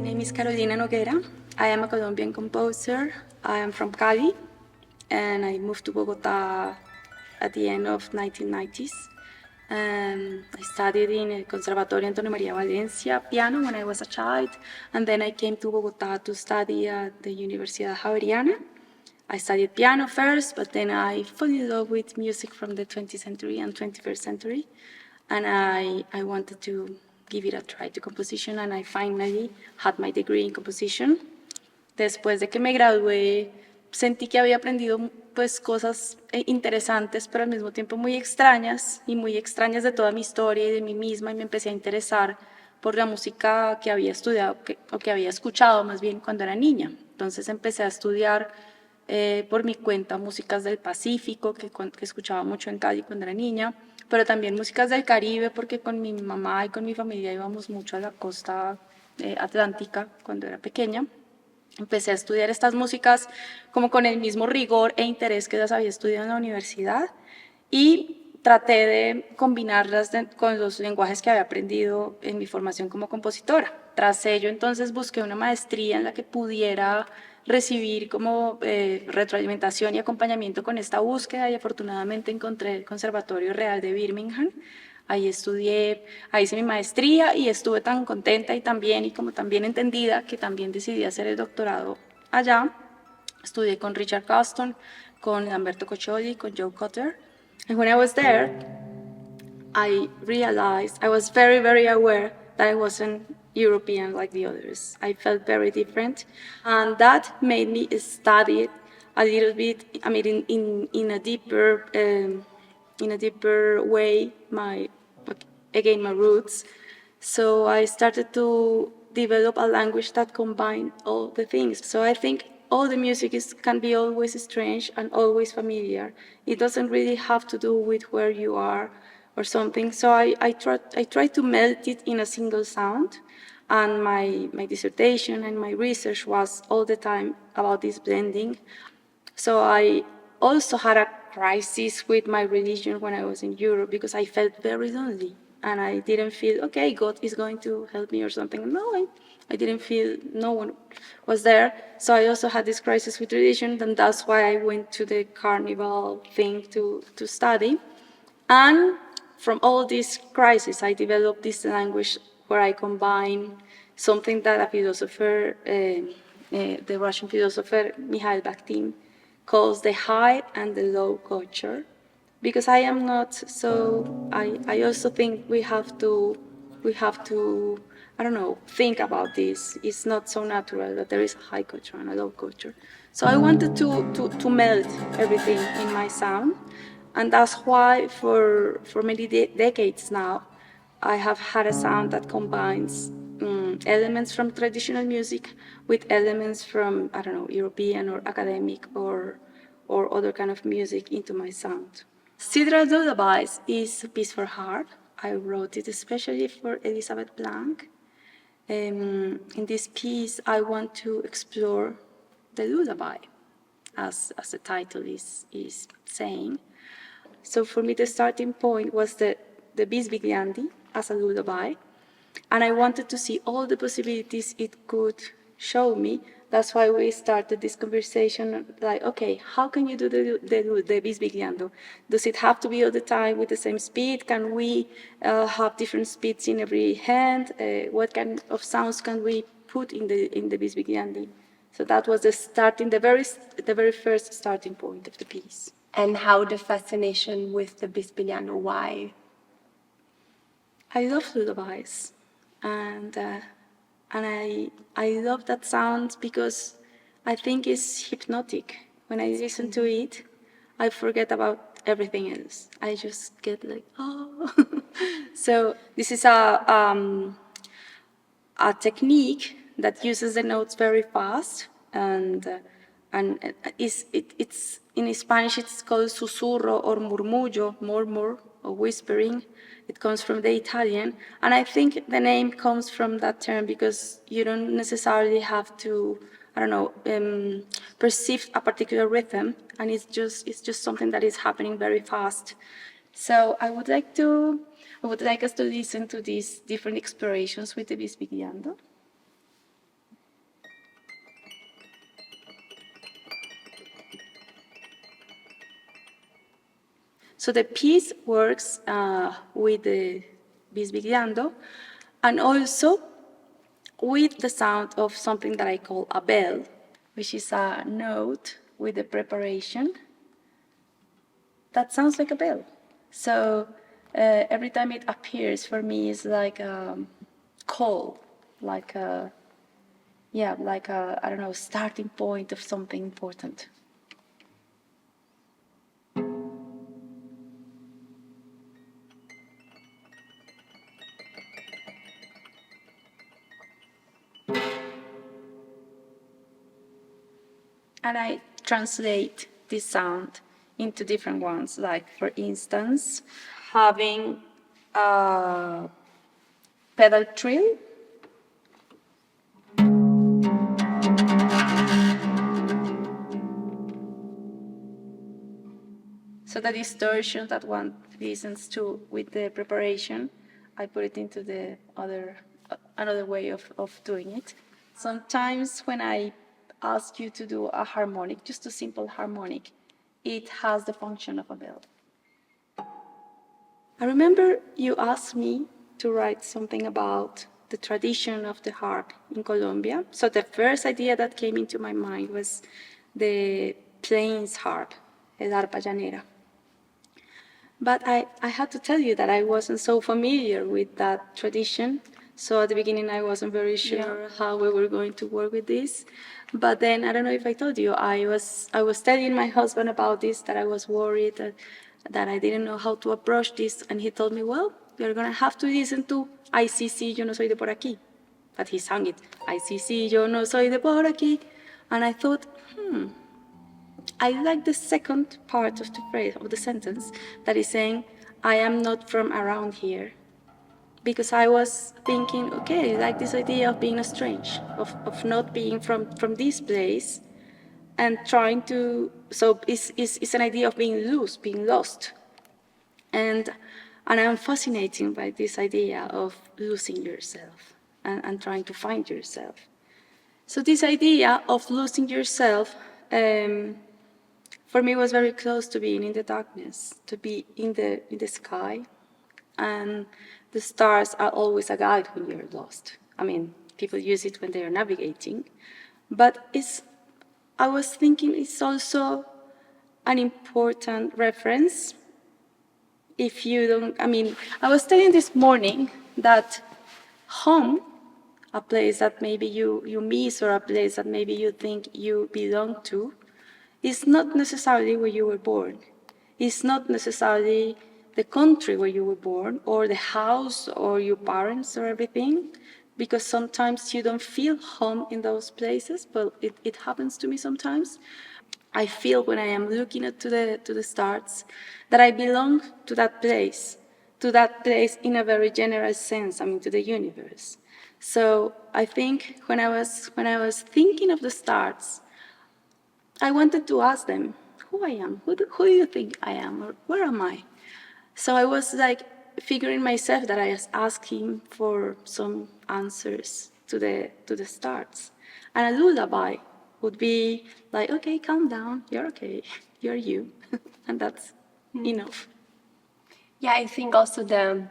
name is Carolina Noguera. I am a Colombian composer. I am from Cali, and I moved to Bogotá at the end of 1990s. I studied in the Conservatorio Antonio Maria Valencia piano when I was a child, and then I came to Bogotá to study at the Universidad Javeriana. I studied piano first, but then I fell in love with music from the 20th century and 21st century, and I wanted to give it a try to composition, and I finally had my degree in composition. Después de que me gradué, sentí que había aprendido pues cosas interesantes, pero al mismo tiempo muy extrañas de toda mi historia y de mí misma, y me empecé a interesar por la música que había estudiado, o que había escuchado más bien cuando era niña. Entonces empecé a estudiar por mi cuenta músicas del Pacífico, que escuchaba mucho en Cali cuando era niña, pero también músicas del Caribe, porque con mi mamá y con mi familia íbamos mucho a la costa atlántica cuando era pequeña. Empecé a estudiar estas músicas como con el mismo rigor e interés que las había estudiado en la universidad, y traté de combinarlas con los lenguajes que había aprendido en mi formación como compositora. Tras ello, entonces, busqué una maestría en la que pudiera recibir como retroalimentación y acompañamiento con esta búsqueda, y afortunadamente encontré el Conservatorio Real de Birmingham. Ahí estudié, ahí hice mi maestría y estuve tan contenta y tan bien y como tan bien entendida que también decidí hacer el doctorado allá. Estudié con Richard Coston, con Lamberto Coccioli, con Joe Cotter. And when I was there, I realized, I was very, very aware that I wasn't European like the others. I felt very different, and that made me study a little bit, I mean, in a deeper way, my roots. So I started to develop a language that combined all the things. So I think all the music can be always strange and always familiar. It doesn't really have to do with where you are or something. So I try to melt it in a single sound. And my dissertation and my research was all the time about this blending. So I also had a crisis with my religion when I was in Europe, because I felt very lonely and I didn't feel, okay, God is going to help me or something. No, I didn't feel no one was there. So I also had this crisis with religion, and that's why I went to the carnival thing to study. And from all these crises, I developed this language where I combine something that a philosopher, the Russian philosopher Mikhail Bakhtin, calls the high and the low culture. Because I am not, so I also think we have to, I don't know, think about this. It's not so natural that there is a high culture and a low culture. So I wanted to melt everything in my sound. And that's why for many decades now, I have had a sound that combines elements from traditional music with elements from, I don't know, European or academic or other kind of music into my sound. Sidereal Lullabies is a piece for harp. I wrote it especially for Elisabeth Plank. In this piece, I want to explore the lullaby, as the title is saying. So for me, the starting point was the Bisbigliandi as a lullaby, and I wanted to see all the possibilities it could show me. That's why we started this conversation, like, okay, how can you do the Bisbigliando? Does it have to be all the time with the same speed? Can we have different speeds in every hand? What kind of sounds can we put in the Bisbigliandi? So that was the very first starting point of the piece. And how the fascination with the Bisbigliano? Why? I love lullabies, and I love that sound because I think it's hypnotic. When I listen to it, I forget about everything else. I just get like, oh. So this is a technique that uses the notes very fast, and it's in Spanish it's called susurro or murmullo, murmur or whispering. It comes from the Italian, and I think the name comes from that term because you don't necessarily have to, I don't know, perceive a particular rhythm, and it's just something that is happening very fast. So I would like us to listen to these different explorations with the Bisbigliando. So the piece works with the bisbigliando and also with the sound of something that I call a bell, which is a note with the preparation that sounds like a bell. So every time it appears for me, it's like a call, like a, I don't know, starting point of something important. And I translate this sound into different ones, like for instance, having a pedal trill. So the distortion that one listens to with the preparation, I put it into the another way of doing it. Sometimes when I ask you to do a harmonic, just a simple harmonic, it has the function of a bell. I remember you asked me to write something about the tradition of the harp in Colombia. So the first idea that came into my mind was the plains harp, el arpa llanera. But I had to tell you that I wasn't so familiar with that tradition. So at the beginning, I wasn't very sure how we were going to work with this. But then, I don't know if I told you, I was telling my husband about this, that I was worried, that I didn't know how to approach this. And he told me, well, you're going to have to listen to ICC, yo no soy de por aquí. But he sang it, ICC, yo no soy de por aquí. And I thought, I like the second part of the phrase, of the sentence, that is saying, I am not from around here. Because I was thinking, okay, like this idea of being a strange, of not being from this place, and trying to, so it's an idea of being loose, being lost. And I'm fascinated by this idea of losing yourself and trying to find yourself. So this idea of losing yourself, for me, was very close to being in the darkness, to be in the sky. And the stars are always a guide when you're lost. I mean, people use it when they are navigating. But I was thinking it's also an important reference. If you don't, I mean, I was telling this morning that home, a place that maybe you miss or a place that maybe you think you belong to, is not necessarily where you were born. It's not necessarily the country where you were born or the house or your parents or everything, because sometimes you don't feel home in those places, but it happens to me sometimes. I feel when I am looking to the stars that I belong to that place in a very general sense, I mean, to the universe. So I think when I was thinking of the stars, I wanted to ask them who I am, who do you think I am, or where am I? So I was like figuring myself that I was asking for some answers to the stars. And a lullaby would be like, okay, calm down, you're okay, you're you. And that's enough. Yeah, I think also the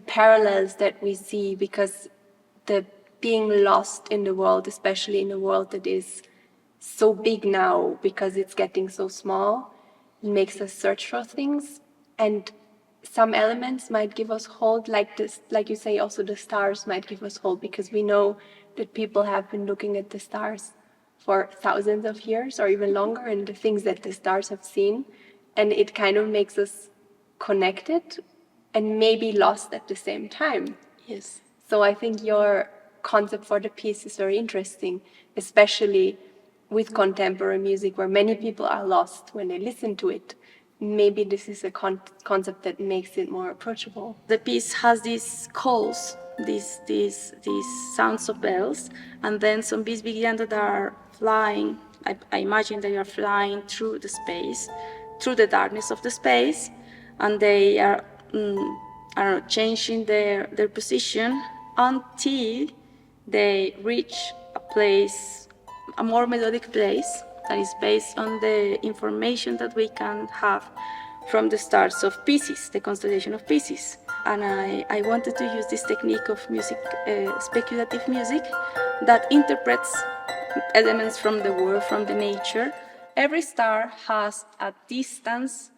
parallels that we see, because the being lost in the world, especially in a world that is so big now because it's getting so small, makes us search for things. And some elements might give us hold, like this, like you say, also the stars might give us hold, because we know that people have been looking at the stars for thousands of years or even longer, and the things that the stars have seen, and it kind of makes us connected and maybe lost at the same time. Yes. So I think your concept for the piece is very interesting, especially with contemporary music where many people are lost when they listen to it. Maybe this is a concept that makes it more approachable. The piece has these calls, these sounds of bells, and then some bees begin that are flying. I imagine they are flying through the space, through the darkness of the space, and they are, I don't know, changing their position until they reach a place, a more melodic place that is based on the information that we can have from the stars of Pisces, the constellation of Pisces. And I wanted to use this technique of music, speculative music, that interprets elements from the world, from the nature. Every star has a distance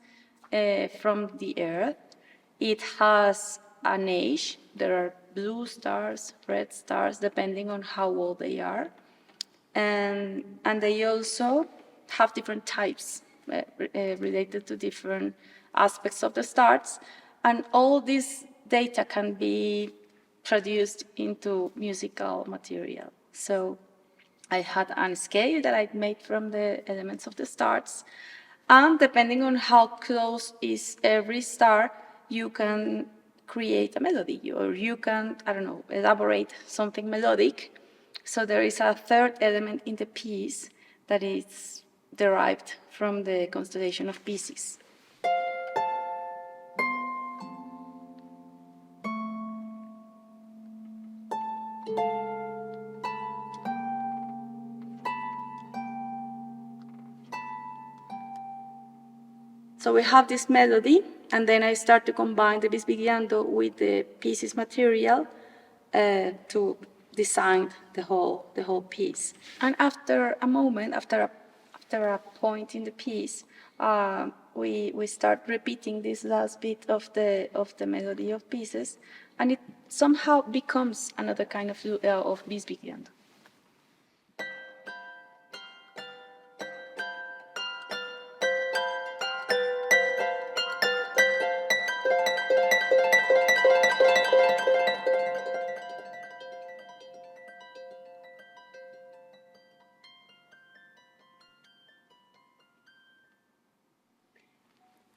from the Earth. It has an age. There are blue stars, red stars, depending on how old they are. And they also have different types related to different aspects of the stars. And all this data can be produced into musical material. So I had a scale that I made from the elements of the stars. And depending on how close is every star, you can create a melody, or you can, I don't know, elaborate something melodic. So there is a third element in the piece that is derived from the constellation of Pisces. So we have this melody, and then I start to combine the bisbigliando with the Pisces material to design the whole piece. And after a moment, after a point in the piece, we start repeating this last bit of the melody of Pisces, and it somehow becomes another kind of bisbigliando.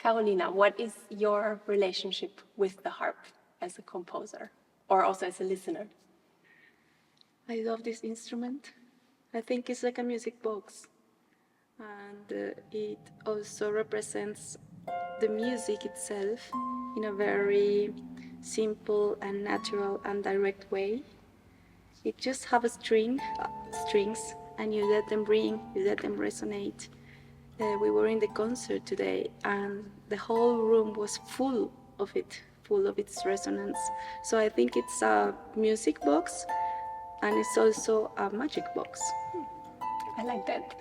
Carolina, what is your relationship with the harp as a composer, or also as a listener? I love this instrument. I think it's like a music box. And it also represents the music itself in a very simple and natural and direct way. It just have a strings, and you let them ring, you let them resonate. We were in the concert today, and the whole room was full of it, full of its resonance. So I think it's a music box, and it's also a magic box. I like that.